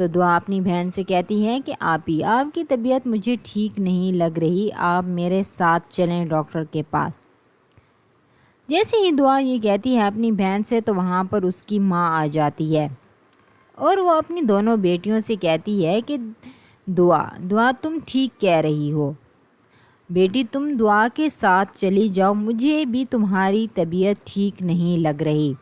تو دعا اپنی بہن سے کہتی ہے کہ آپی، آپ کی طبیعت مجھے ٹھیک نہیں لگ رہی، آپ میرے ساتھ چلیں ڈاکٹر کے پاس۔ جیسے ہی دعا یہ کہتی ہے اپنی بہن سے تو وہاں پر اس کی ماں آ جاتی ہے اور وہ اپنی دونوں بیٹیوں سے کہتی ہے کہ دعا تم ٹھیک کہہ رہی ہو بیٹی، تم دعا کے ساتھ چلی جاؤ، مجھے بھی تمہاری طبیعت ٹھیک نہیں لگ رہی۔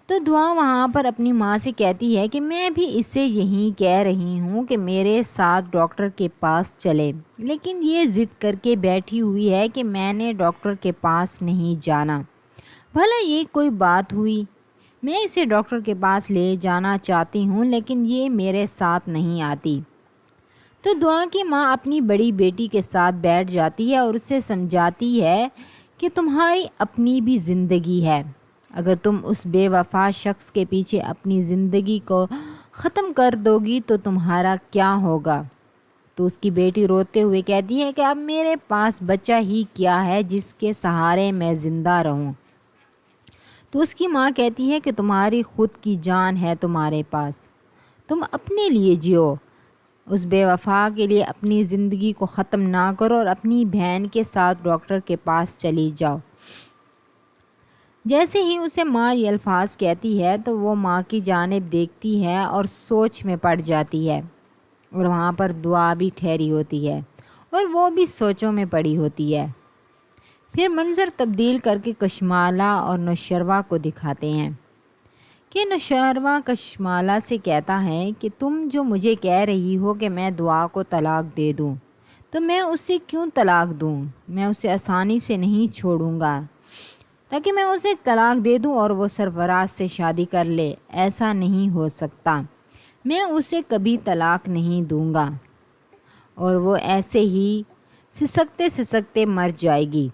تو دعا وہاں پر اپنی ماں سے کہتی ہے کہ میں بھی اس سے یہی کہہ رہی ہوں کہ میرے ساتھ ڈاکٹر کے پاس چلے، لیکن یہ ضد کر کے بیٹھی ہوئی ہے کہ میں نے ڈاکٹر کے پاس نہیں جانا۔ بھلا یہ کوئی بات ہوئی؟ میں اسے ڈاکٹر کے پاس لے جانا چاہتی ہوں لیکن یہ میرے ساتھ نہیں آتی۔ تو دعا کی ماں اپنی بڑی بیٹی کے ساتھ بیٹھ جاتی ہے اور اسے سمجھاتی ہے کہ تمہاری اپنی بھی زندگی ہے، اگر تم اس بے وفا شخص کے پیچھے اپنی زندگی کو ختم کر دو گی تو تمہارا کیا ہوگا؟ تو اس کی بیٹی روتے ہوئے کہتی ہے کہ اب میرے پاس بچہ ہی کیا ہے جس کے سہارے میں زندہ رہوں۔ تو اس کی ماں کہتی ہے کہ تمہاری خود کی جان ہے تمہارے پاس، تم اپنے لیے جیو، اس بے وفا کے لیے اپنی زندگی کو ختم نہ کرو اور اپنی بہن کے ساتھ ڈاکٹر کے پاس چلی جاؤ۔ جیسے ہی اسے ماں یہ الفاظ کہتی ہے تو وہ ماں کی جانب دیکھتی ہے اور سوچ میں پڑ جاتی ہے، اور وہاں پر دعا بھی ٹھہری ہوتی ہے اور وہ بھی سوچوں میں پڑی ہوتی ہے۔ پھر منظر تبدیل کر کے کشمالہ اور نوشروہ کو دکھاتے ہیں کہ نوشروہ کشمالہ سے کہتا ہے کہ تم جو مجھے کہہ رہی ہو کہ میں دعا کو طلاق دے دوں، تو میں اسے کیوں طلاق دوں؟ میں اسے آسانی سے نہیں چھوڑوں گا تاکہ میں اسے طلاق دے دوں اور وہ سرفراز سے شادی کر لے، ایسا نہیں ہو سکتا، میں اسے کبھی طلاق نہیں دوں گا اور وہ ایسے ہی سسکتے مر جائے گی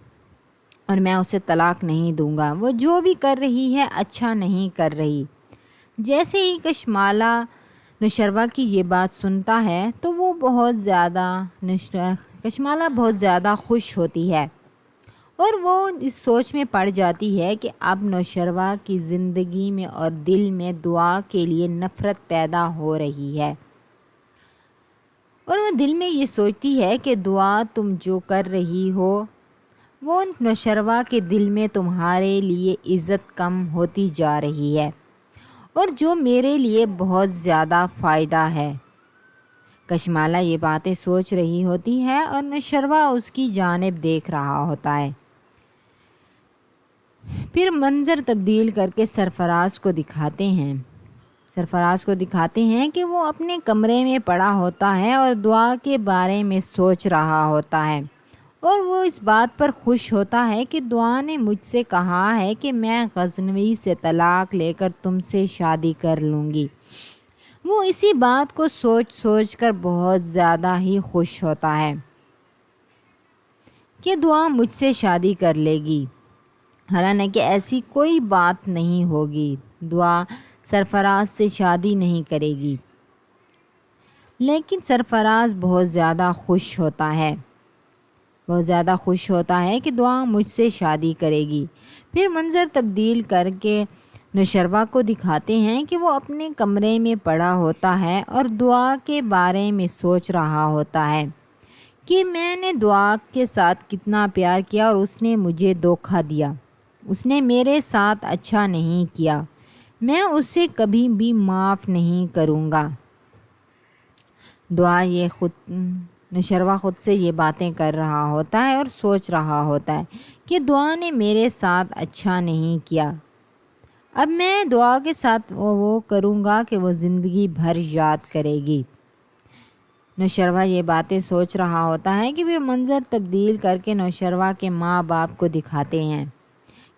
اور میں اسے طلاق نہیں دوں گا، وہ جو بھی کر رہی ہے اچھا نہیں کر رہی۔ جیسے ہی کشمالہ نوشروہ کی یہ بات سنتا ہے تو وہ کشمالہ بہت زیادہ خوش ہوتی ہے اور وہ اس سوچ میں پڑ جاتی ہے کہ اب نوشروہ کی زندگی میں اور دل میں دعا کے لیے نفرت پیدا ہو رہی ہے، اور وہ دل میں یہ سوچتی ہے کہ دعا تم جو کر رہی ہو وہ نوشروہ کے دل میں تمہارے لیے عزت کم ہوتی جا رہی ہے اور جو میرے لیے بہت زیادہ فائدہ ہے۔ کشمالہ یہ باتیں سوچ رہی ہوتی ہے اور نوشروہ اس کی جانب دیکھ رہا ہوتا ہے۔ پھر منظر تبدیل کر کے سرفراز کو دکھاتے ہیں کہ وہ اپنے کمرے میں پڑا ہوتا ہے اور دعا کے بارے میں سوچ رہا ہوتا ہے، اور وہ اس بات پر خوش ہوتا ہے کہ دعا نے مجھ سے کہا ہے کہ میں غزنوی سے طلاق لے کر تم سے شادی کر لوں گی۔ وہ اسی بات کو سوچ کر بہت زیادہ ہی خوش ہوتا ہے کہ دعا مجھ سے شادی کر لے گی، حالانکہ ایسی کوئی بات نہیں ہوگی، دعا سرفراز سے شادی نہیں کرے گی۔ لیکن سرفراز بہت زیادہ خوش ہوتا ہے کہ دعا مجھ سے شادی کرے گی۔ پھر منظر تبدیل کر کے نوشروہ کو دکھاتے ہیں کہ وہ اپنے کمرے میں پڑا ہوتا ہے اور دعا کے بارے میں سوچ رہا ہوتا ہے کہ میں نے دعا کے ساتھ کتنا پیار کیا اور اس نے مجھے دھوکہ دیا، اس نے میرے ساتھ اچھا نہیں کیا، میں اسے کبھی بھی معاف نہیں کروں گا۔ نوشروہ خود سے یہ باتیں کر رہا ہوتا ہے اور سوچ رہا ہوتا ہے کہ دعا نے میرے ساتھ اچھا نہیں کیا، اب میں دعا کے ساتھ وہ کروں گا کہ وہ زندگی بھر یاد کرے گی۔ نوشروہ یہ باتیں سوچ رہا ہوتا ہے کہ پھر منظر تبدیل کر کے نوشروہ کے ماں باپ کو دکھاتے ہیں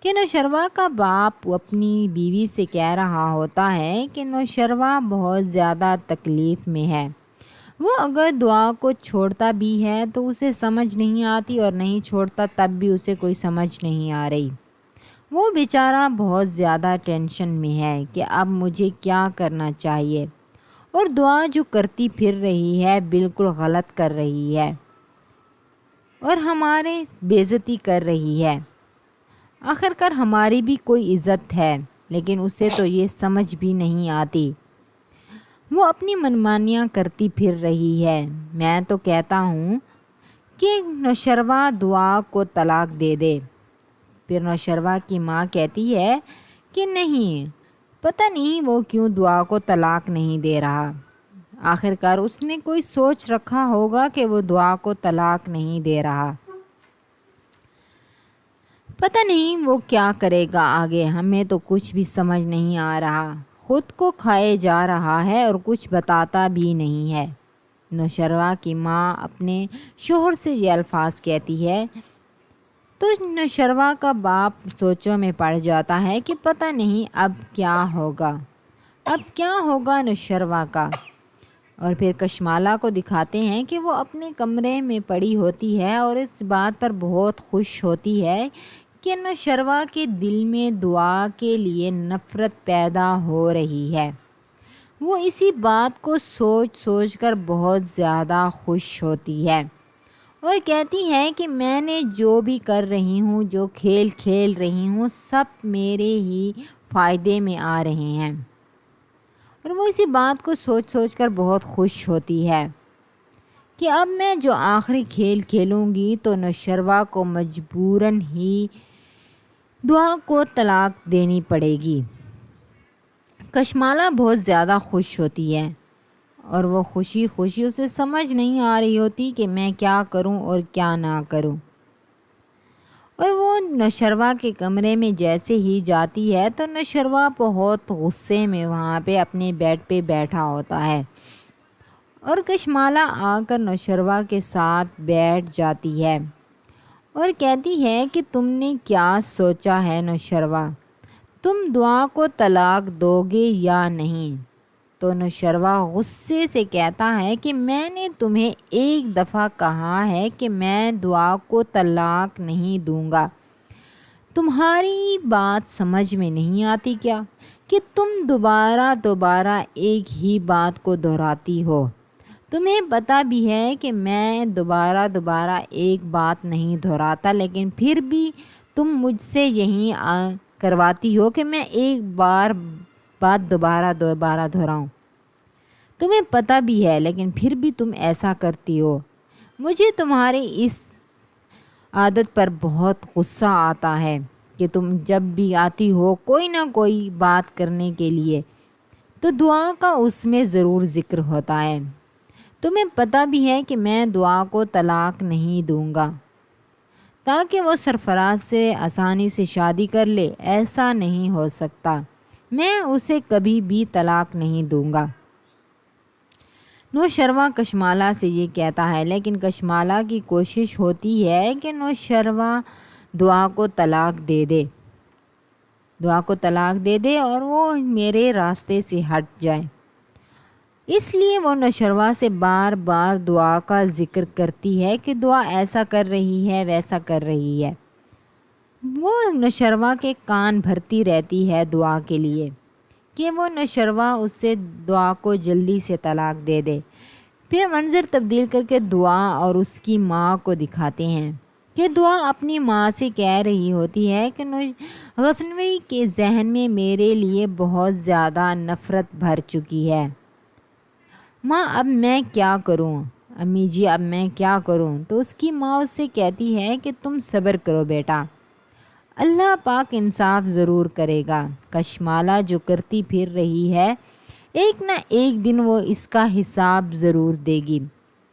کہ نوشروہ کا باپ اپنی بیوی سے کہہ رہا ہوتا ہے کہ نوشروہ بہت زیادہ تکلیف میں ہے، وہ اگر دعا کو چھوڑتا بھی ہے تو اسے سمجھ نہیں آتی اور نہیں چھوڑتا تب بھی اسے کوئی سمجھ نہیں آ رہی، وہ بیچارہ بہت زیادہ ٹینشن میں ہے کہ اب مجھے کیا کرنا چاہیے، اور دعا جو کرتی پھر رہی ہے بالکل غلط کر رہی ہے اور ہمارے بے عزتی کر رہی ہے، آخر کار ہماری بھی کوئی عزت ہے لیکن اسے تو یہ سمجھ بھی نہیں آتی۔ وہ اپنی منمانیاں کرتی پھر رہی ہے۔ میں تو کہتا ہوں کہ نوشروہ دعا کو طلاق دے دے۔ پھر نوشروہ کی ماں کہتی ہے کہ نہیں، پتہ نہیں وہ کیوں دعا کو طلاق نہیں دے رہا۔ آخرکار اس نے کوئی سوچ رکھا ہوگا کہ وہ دعا کو طلاق نہیں دے رہا۔ پتہ نہیں وہ کیا کرے گا آگے، ہمیں تو کچھ بھی سمجھ نہیں آ رہا۔ خود کو کھائے جا رہا ہے اور کچھ بتاتا بھی نہیں ہے۔ نوشروہ کی ماں اپنے شوہر سے یہ الفاظ کہتی ہے تو نوشروہ کا باپ سوچوں میں پڑ جاتا ہے کہ پتہ نہیں اب کیا ہوگا نوشروہ کا۔ اور پھر کشمالہ کو دکھاتے ہیں کہ وہ اپنے کمرے میں پڑی ہوتی ہے اور اس بات پر بہت خوش ہوتی ہے کہ نوشروہ کے دل میں دعا کے لیے نفرت پیدا ہو رہی ہے۔ وہ اسی بات کو سوچ کر بہت زیادہ خوش ہوتی ہے اور کہتی ہے کہ میں نے جو بھی کر رہی ہوں، جو کھیل کھیل رہی ہوں، سب میرے ہی فائدے میں آ رہے ہیں۔ اور وہ اسی بات کو سوچ کر بہت خوش ہوتی ہے کہ اب میں جو آخری کھیل کھیلوں گی تو نوشروہ کو مجبوراً ہی دعا کو طلاق دینی پڑے گی۔ کشمالہ بہت زیادہ خوش ہوتی ہے اور وہ خوشی اسے سمجھ نہیں آ رہی ہوتی کہ میں کیا کروں اور کیا نہ کروں۔ اور وہ نوشروہ کے کمرے میں جیسے ہی جاتی ہے تو نوشروہ بہت غصے میں وہاں پہ اپنے بیڈ پہ بیٹھا ہوتا ہے اور کشمالہ آ کر نوشروہ کے ساتھ بیٹھ جاتی ہے اور کہتی ہے کہ تم نے کیا سوچا ہے نوشروہ، تم دعا کو طلاق دو گے یا نہیں؟ تو نوشروہ غصے سے کہتا ہے کہ میں نے تمہیں ایک دفعہ کہا ہے کہ میں دعا کو طلاق نہیں دوں گا، تمہاری بات سمجھ میں نہیں آتی کیا کہ تم دوبارہ ایک ہی بات کو دہراتی ہو؟ تمہیں پتہ بھی ہے کہ میں دوبارہ ایک بات نہیں دہراتا، لیکن پھر بھی تم مجھ سے یہی کرواتی ہو کہ میں ایک بات دوبارہ دہراؤں۔ تمہیں پتہ بھی ہے لیکن پھر بھی تم ایسا کرتی ہو۔ مجھے تمہاری اس عادت پر بہت غصہ آتا ہے کہ تم جب بھی آتی ہو کوئی نہ کوئی بات کرنے کے لیے تو دعا کا اس میں ضرور ذکر ہوتا ہے۔ تمہیں پتہ بھی ہے کہ میں دعا کو طلاق نہیں دوں گا تاکہ وہ سرفراز سے آسانی سے شادی کر لے، ایسا نہیں ہو سکتا، میں اسے کبھی بھی طلاق نہیں دوں گا۔ نوشروہ کشمالہ سے یہ کہتا ہے لیکن کشمالہ کی کوشش ہوتی ہے کہ نوشروہ دعا کو طلاق دے دے اور وہ میرے راستے سے ہٹ جائے۔ اس لیے وہ نوشروہ سے بار بار دعا کا ذکر کرتی ہے کہ دعا ایسا کر رہی ہے، ویسا کر رہی ہے۔ وہ نوشروہ کے کان بھرتی رہتی ہے دعا کے لیے کہ وہ نوشروہ اس سے دعا کو جلدی سے طلاق دے دے۔ پھر منظر تبدیل کر کے دعا اور اس کی ماں کو دکھاتے ہیں کہ دعا اپنی ماں سے کہہ رہی ہوتی ہے کہ غزنوی کے ذہن میں میرے لیے بہت زیادہ نفرت بھر چکی ہے۔ ماں اب میں کیا کروں؟ امی جی اب میں کیا کروں؟ تو اس کی ماں اس سے کہتی ہے کہ تم صبر کرو بیٹا، اللہ پاک انصاف ضرور کرے گا۔ کشمالہ جو کرتی پھر رہی ہے ایک نہ ایک دن وہ اس کا حساب ضرور دے گی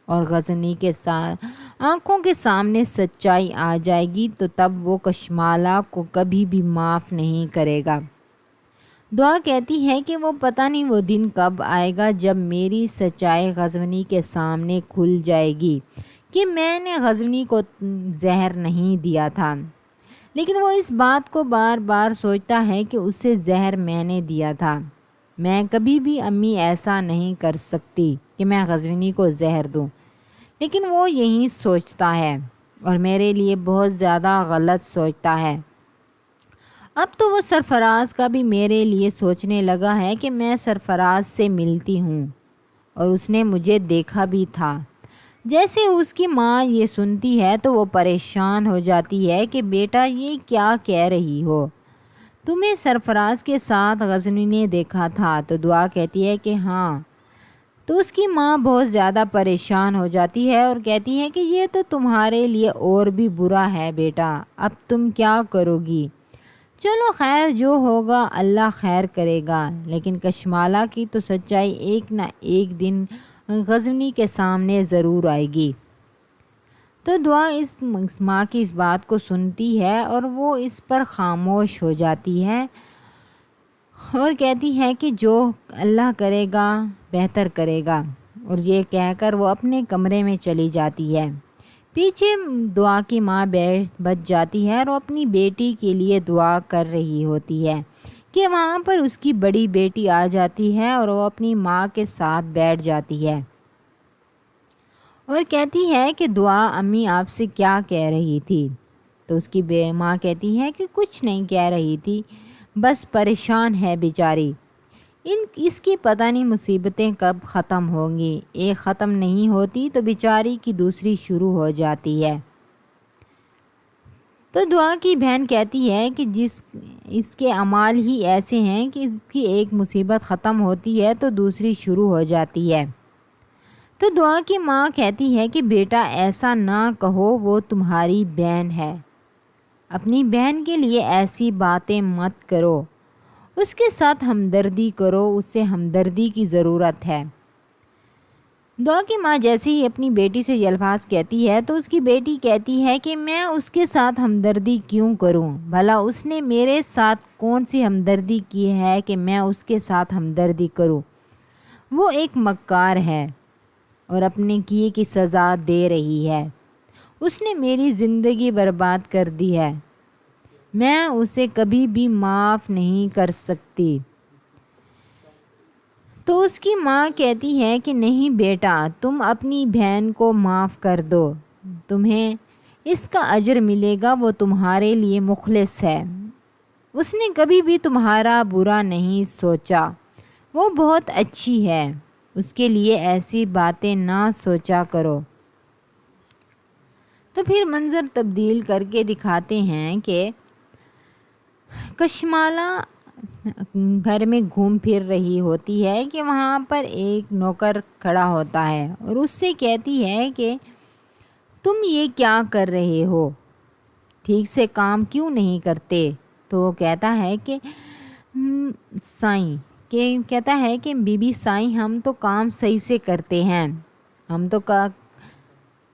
اور غزنی کے ساتھ آنکھوں کے سامنے سچائی آ جائے گی تو تب وہ کشمالہ کو کبھی بھی معاف نہیں کرے گا۔ دعا کہتی ہے کہ وہ پتہ نہیں وہ دن کب آئے گا جب میری سچائی غزنی کے سامنے کھل جائے گی کہ میں نے غزنی کو زہر نہیں دیا تھا، لیکن وہ اس بات کو بار بار سوچتا ہے کہ اسے زہر میں نے دیا تھا۔ میں کبھی بھی امی ایسا نہیں کر سکتی کہ میں غزنی کو زہر دوں، لیکن وہ یہی سوچتا ہے اور میرے لیے بہت زیادہ غلط سوچتا ہے۔ اب تو وہ سرفراز کا بھی میرے لیے سوچنے لگا ہے کہ میں سرفراز سے ملتی ہوں اور اس نے مجھے دیکھا بھی تھا۔ جیسے اس کی ماں یہ سنتی ہے تو وہ پریشان ہو جاتی ہے کہ بیٹا یہ کیا کہہ رہی ہو، تمہیں سرفراز کے ساتھ غزنی نے دیکھا تھا؟ تو دعا کہتی ہے کہ ہاں تو اس کی ماں بہت زیادہ پریشان ہو جاتی ہے اور کہتی ہے کہ یہ تو تمہارے لیے اور بھی برا ہے بیٹا، اب تم کیا کرو گی؟ چلو خیر، جو ہوگا اللہ خیر کرے گا۔ لیکن کشمالہ کی تو سچائی ایک نہ ایک دن غزنی کے سامنے ضرور آئے گی۔ تو دعا اس ماں کی اس بات کو سنتی ہے اور وہ اس پر خاموش ہو جاتی ہے اور کہتی ہے کہ جو اللہ کرے گا بہتر کرے گا، اور یہ کہہ کر وہ اپنے کمرے میں چلی جاتی ہے۔ پیچھے دعا کی ماں بچ جاتی ہے اور وہ اپنی بیٹی کے لیے دعا کر رہی ہوتی ہے کہ وہاں پر اس کی بڑی بیٹی آ جاتی ہے اور وہ اپنی ماں کے ساتھ بیٹھ جاتی ہے اور کہتی ہے کہ دعا امی آپ سے کیا کہہ رہی تھی؟ تو اس کی ماں کہتی ہے کہ کچھ نہیں کہہ رہی تھی، بس پریشان ہے بیچاری، اس کی پتہ نہیں مصیبتیں کب ختم ہوں گی، ایک ختم نہیں ہوتی تو بیچاری کی دوسری شروع ہو جاتی ہے۔ تو دعا کی بہن کہتی ہے کہ اس کے اعمال ہی ایسے ہیں کہ اس کی ایک مصیبت ختم ہوتی ہے تو دوسری شروع ہو جاتی ہے۔ تو دعا کی ماں کہتی ہے کہ بیٹا ایسا نہ کہو، وہ تمہاری بہن ہے، اپنی بہن کے لیے ایسی باتیں مت کرو، اس کے ساتھ ہمدردی کرو، اس سے ہمدردی کی ضرورت ہے۔ دعا کی ماں جیسے ہی اپنی بیٹی سے یہ الفاظ کہتی ہے تو اس کی بیٹی کہتی ہے کہ میں اس کے ساتھ ہمدردی کیوں کروں؟ بھلا اس نے میرے ساتھ کون سی ہمدردی کی ہے کہ میں اس کے ساتھ ہمدردی کروں؟ وہ ایک مکار ہے اور اپنے کیے کی سزا دے رہی ہے، اس نے میری زندگی برباد کر دی ہے، میں اسے کبھی بھی معاف نہیں کر سکتی۔ تو اس کی ماں کہتی ہے کہ نہیں بیٹا، تم اپنی بہن کو معاف کر دو، تمہیں اس کا اجر ملے گا، وہ تمہارے لیے مخلص ہے، اس نے کبھی بھی تمہارا برا نہیں سوچا، وہ بہت اچھی ہے، اس کے لیے ایسی باتیں نہ سوچا کرو۔ تو پھر منظر تبدیل کر کے دکھاتے ہیں کہ کشمالہ گھر میں گھوم پھر رہی ہوتی ہے کہ وہاں پر ایک نوکر کھڑا ہوتا ہے اور اس سے کہتی ہے کہ تم یہ کیا کر رہے ہو، ٹھیک سے کام کیوں نہیں کرتے؟ تو وہ کہتا ہے کہ سائیں کہتا ہے کہ بی بی سائیں ہم تو کام صحیح سے کرتے ہیں، ہم تو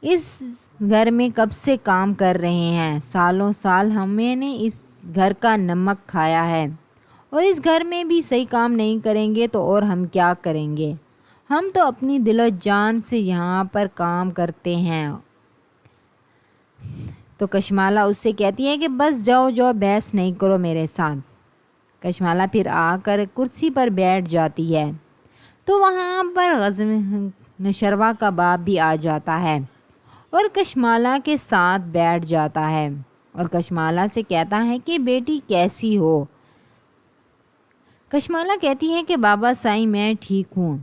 اس گھر میں کب سے کام کر رہے ہیں، سالوں سال ہمیں نے اس گھر کا نمک کھایا ہے، اور اس گھر میں بھی صحیح کام نہیں کریں گے تو اور ہم کیا کریں گے، ہم تو اپنی دل و جان سے یہاں پر کام کرتے ہیں۔ تو کشمالہ اس سے کہتی ہے کہ بس جاؤ بحث نہیں کرو میرے ساتھ۔ کشمالہ پھر آ کر کرسی پر بیٹھ جاتی ہے تو وہاں پر نوشروہ کا باپ بھی آ جاتا ہے اور کشمالہ کے ساتھ بیٹھ جاتا ہے اور کشمالہ سے کہتا ہے کہ بیٹی کیسی ہو؟ کشمالہ کہتی ہے کہ بابا سائیں میں ٹھیک ہوں۔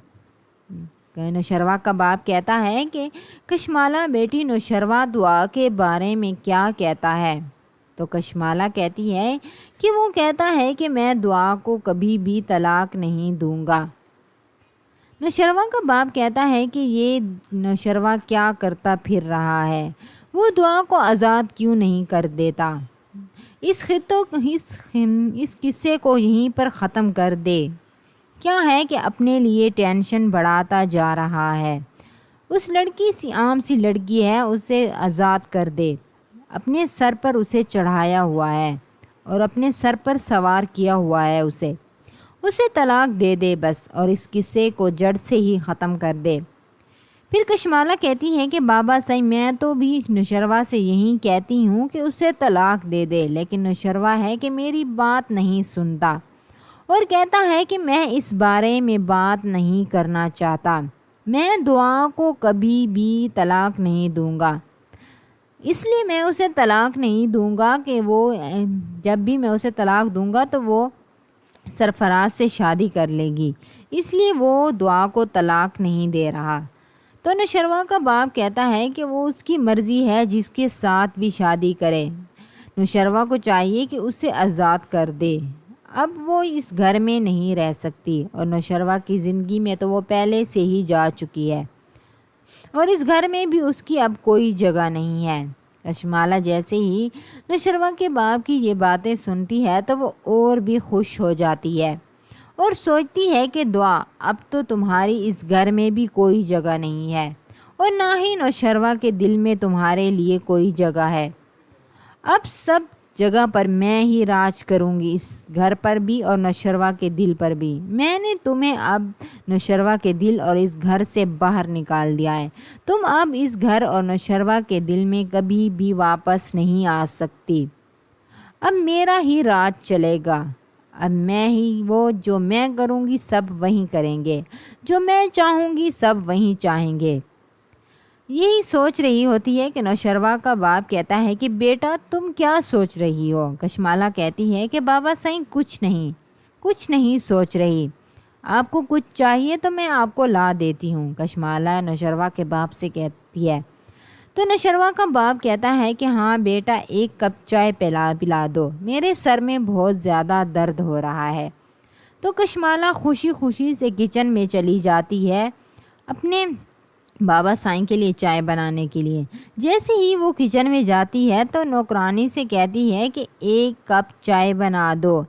نوشروہ کا باپ کہتا ہے کہ کشمالہ بیٹی نوشروہ دعا کے بارے میں کیا کہتا ہے؟ تو کشمالہ کہتی ہے کہ وہ کہتا ہے کہ میں دعا کو کبھی بھی طلاق نہیں دوں گا۔ نوشروہ کا باپ کہتا ہے کہ یہ نوشروہ کیا کرتا پھر رہا ہے، وہ دعا کو آزاد کیوں نہیں کر دیتا، اس قصے کو یہیں پر ختم کر دے، کیا ہے کہ اپنے لیے ٹینشن بڑھاتا جا رہا ہے، اس لڑکی سی عام سی لڑکی ہے، اسے آزاد کر دے، اپنے سر پر اسے چڑھایا ہوا ہے اور اپنے سر پر سوار کیا ہوا ہے، اسے طلاق دے دے بس، اور اس قصے کو جڑ سے ہی ختم کر دے۔ پھر کشمالہ کہتی ہے کہ بابا سائیں میں تو بھی نوشروہ سے یہی کہتی ہوں کہ اسے طلاق دے دے، لیکن نوشروہ ہے کہ میری بات نہیں سنتا اور کہتا ہے کہ میں اس بارے میں بات نہیں کرنا چاہتا، میں دعا کو کبھی بھی طلاق نہیں دوں گا، اس لیے میں اسے طلاق نہیں دوں گا کہ وہ جب بھی میں اسے طلاق دوں گا تو وہ سرفراز سے شادی کر لے گی، اس لیے وہ دعا کو طلاق نہیں دے رہا۔ تو نوشروہ کا باپ کہتا ہے کہ وہ اس کی مرضی ہے، جس کے ساتھ بھی شادی کرے، نوشروہ کو چاہیے کہ اسے آزاد کر دے، اب وہ اس گھر میں نہیں رہ سکتی اور نوشروہ کی زندگی میں تو وہ پہلے سے ہی جا چکی ہے اور اس گھر میں بھی اس کی اب کوئی جگہ نہیں ہے۔ کشمالہ جیسے ہی نوشروہ کے باپ کی یہ باتیں سنتی ہے تو وہ اور بھی خوش ہو جاتی ہے اور سوچتی ہے کہ دعا اب تو تمہاری اس گھر میں بھی کوئی جگہ نہیں ہے اور نہ ہی نوشروہ کے دل میں تمہارے لیے کوئی جگہ ہے۔ اب سب جگہ پر میں ہی راج کروں گی، اس گھر پر بھی اور نوشروہ کے دل پر بھی۔ میں نے تمہیں اب نوشروہ کے دل اور اس گھر سے باہر نکال دیا ہے۔ تم اب اس گھر اور نوشروہ کے دل میں کبھی بھی واپس نہیں آ سکتی۔ اب میرا ہی راج چلے گا، اب میں ہی وہ جو میں کروں گی سب وہیں کریں گے، جو میں چاہوں گی سب وہیں چاہیں گے۔ یہی سوچ رہی ہوتی ہے کہ نوشروہ کا باپ کہتا ہے کہ بیٹا تم کیا سوچ رہی ہو؟ کشمالہ کہتی ہے کہ بابا سائیں کچھ نہیں سوچ رہی، آپ کو کچھ چاہیے تو میں آپ کو لا دیتی ہوں، کشمالہ نوشروہ کے باپ سے کہتی ہے۔ تو نوشروہ کا باپ کہتا ہے کہ ہاں بیٹا ایک کپ چائے پلا دو، میرے سر میں بہت زیادہ درد ہو رہا ہے۔ تو کشمالہ خوشی خوشی سے کچن میں چلی جاتی ہے اپنے بابا سائیں کے لیے چائے بنانے کے لیے۔ جیسے ہی وہ کچن میں جاتی ہے تو نوکرانی سے کہتی ہے کہ ایک کپ چائے بنا دو،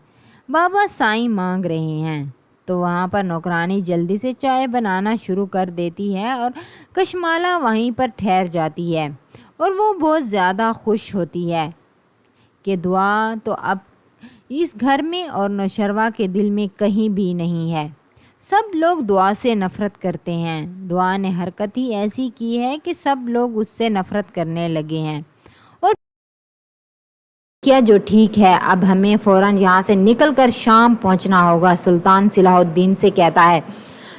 بابا سائیں مانگ رہے ہیں۔ تو وہاں پر نوکرانی جلدی سے چائے بنانا شروع کر دیتی ہے اور کشمالہ وہیں پر ٹھہر جاتی ہے اور وہ بہت زیادہ خوش ہوتی ہے کہ دعا تو اب اس گھر میں اور نوشروہ کے دل میں کہیں بھی نہیں ہے۔ سب لوگ دعا سے نفرت کرتے ہیں، دعا نے حرکت ہی ایسی کی ہے کہ سب لوگ اس سے نفرت کرنے لگے ہیں اور کیا جو ٹھیک ہے اب ہمیں فوراً یہاں سے نکل کر شام پہنچنا ہوگا، سلطان صلاح الدین سے کہتا ہے۔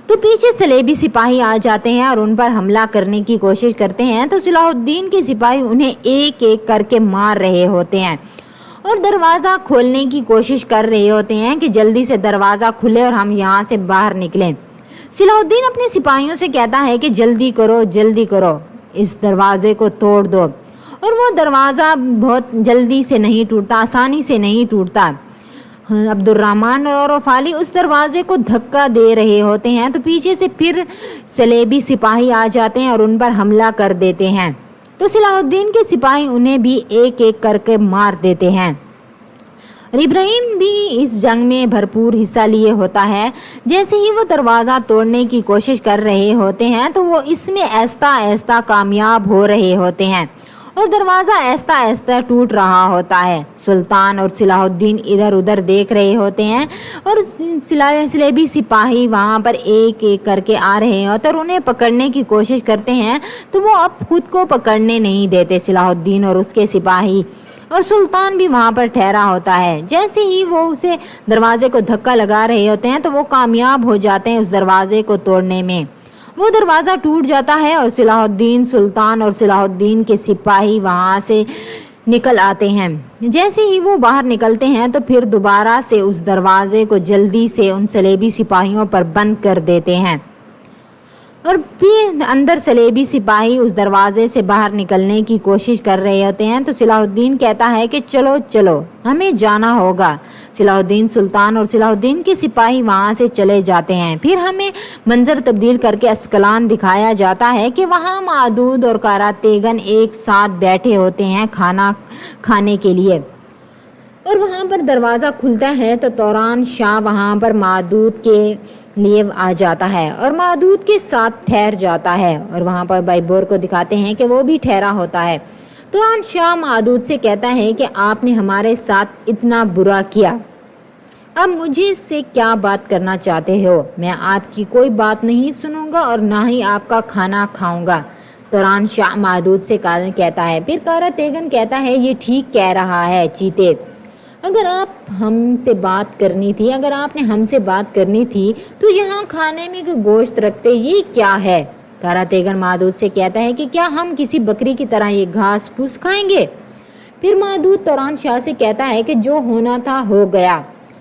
تو پیچھے صلیبی سپاہی آ جاتے ہیں اور ان پر حملہ کرنے کی کوشش کرتے ہیں تو صلاح الدین کے سپاہی انہیں ایک ایک کر کے مار رہے ہوتے ہیں اور دروازہ کھولنے کی کوشش کر رہے ہوتے ہیں کہ جلدی سے دروازہ کھلے اور ہم یہاں سے باہر نکلیں۔ صلاح الدین اپنے سپاہیوں سے کہتا ہے کہ جلدی کرو، اس دروازے کو توڑ دو، اور وہ دروازہ بہت جلدی سے نہیں ٹوٹتا، آسانی سے نہیں ٹوٹتا۔ عبد الرحمن اور وفالی اس دروازے کو دھکا دے رہے ہوتے ہیں تو پیچھے سے پھر صلیبی سپاہی آ جاتے ہیں اور ان پر حملہ کر دیتے ہیں تو صلاح الدین کے سپاہی انہیں بھی ایک ایک کر کے مار دیتے ہیں اور ابراہیم بھی اس جنگ میں بھرپور حصہ لیے ہوتا ہے۔ جیسے ہی وہ دروازہ توڑنے کی کوشش کر رہے ہوتے ہیں تو وہ اس میں آہستہ آہستہ کامیاب ہو رہے ہوتے ہیں اور دروازہ آہستہ آہستہ ٹوٹ رہا ہوتا ہے۔ سلطان اور صلاح الدین ادھر ادھر دیکھ رہے ہوتے ہیں اور صلیبی سپاہی وہاں پر ایک ایک کر کے آ رہے ہوتے اور انہیں پکڑنے کی کوشش کرتے ہیں تو وہ اب خود کو پکڑنے نہیں دیتے صلاح الدین اور اس کے سپاہی، اور سلطان بھی وہاں پر ٹھہرا ہوتا ہے۔ جیسے ہی وہ اسے دروازے کو دھکا لگا رہے ہوتے ہیں تو وہ کامیاب ہو جاتے ہیں اس دروازے کو توڑنے میں۔ وہ دروازہ ٹوٹ جاتا ہے اور صلاح الدین، سلطان اور صلاح الدین کے سپاہی وہاں سے نکل آتے ہیں۔ جیسے ہی وہ باہر نکلتے ہیں تو پھر دوبارہ سے اس دروازے کو جلدی سے ان صلیبی سپاہیوں پر بند کر دیتے ہیں اور پھر اندر صلیبی سپاہی اس دروازے سے باہر نکلنے کی کوشش کر رہے ہوتے ہیں تو صلاح الدین کہتا ہے کہ چلو ہمیں جانا ہوگا۔ صلاح الدین، سلطان اور صلاح الدین کے سپاہی وہاں سے چلے جاتے ہیں۔ پھر ہمیں منظر تبدیل کر کے اسکلان دکھایا جاتا ہے کہ وہاں معدود اور قراتیگن ایک ساتھ بیٹھے ہوتے ہیں کھانا کھانے کے لیے، اور وہاں پر دروازہ کھلتا ہے تو توران شاہ وہاں پر معدود کے لیے آ جاتا ہے اور معدود کے ساتھ ٹھہر جاتا ہے، اور وہاں پر بائبور کو دکھاتے ہیں کہ وہ بھی ٹھہرا ہوتا ہے۔ توران شاہ معدود سے کہتا ہے کہ آپ نے ہمارے ساتھ اتنا برا کیا، اب مجھے سے کیا بات کرنا چاہتے ہو؟ میں آپ کی کوئی بات نہیں سنوں گا اور نہ ہی آپ کا کھانا کھاؤں گا، توران شاہ معدود سے کہتا ہے۔ پھر قراتیگن کہتا ہے یہ ٹھیک کہہ رہا ہے چیتے، اگر آپ نے ہم سے بات کرنی تھی تو یہاں کھانے میں کوئی گوشت رکھتے، یہ کیا ہے؟ قراتیگن معدود سے کہتا ہے کہ کیا ہم کسی بکری کی طرح یہ گھاس پھوس کھائیں گے؟ پھر معدود توران شاہ سے کہتا ہے کہ جو ہونا تھا ہو گیا،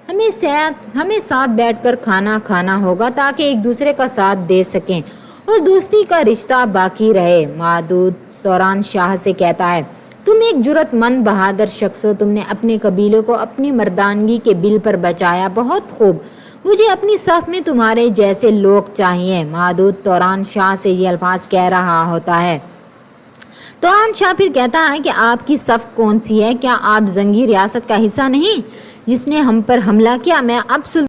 ہمیں ساتھ بیٹھ کر کھانا کھانا ہوگا تاکہ ایک دوسرے کا ساتھ دے سکیں اور دوستی کا رشتہ باقی رہے۔ معدود توران شاہ سے کہتا ہے تم ایک جرت مند بہادر شخص ہو، تم نے اپنے قبیلے کو اپنی مردانگی کے بل پر بچایا، بہت خوب، مجھے اپنی صف میں تمہارے جیسے لوگ چاہیے۔ مودود توران شاہ سے یہ الفاظ کہہ رہا ہوتا ہے۔ توران شاہ پھر کہتا ہے کہ آپ کی صف کون سی ہے؟ کیا آپ زنگی ریاست کا حصہ نہیں جس نے ہم پر حملہ کیا؟ میں اب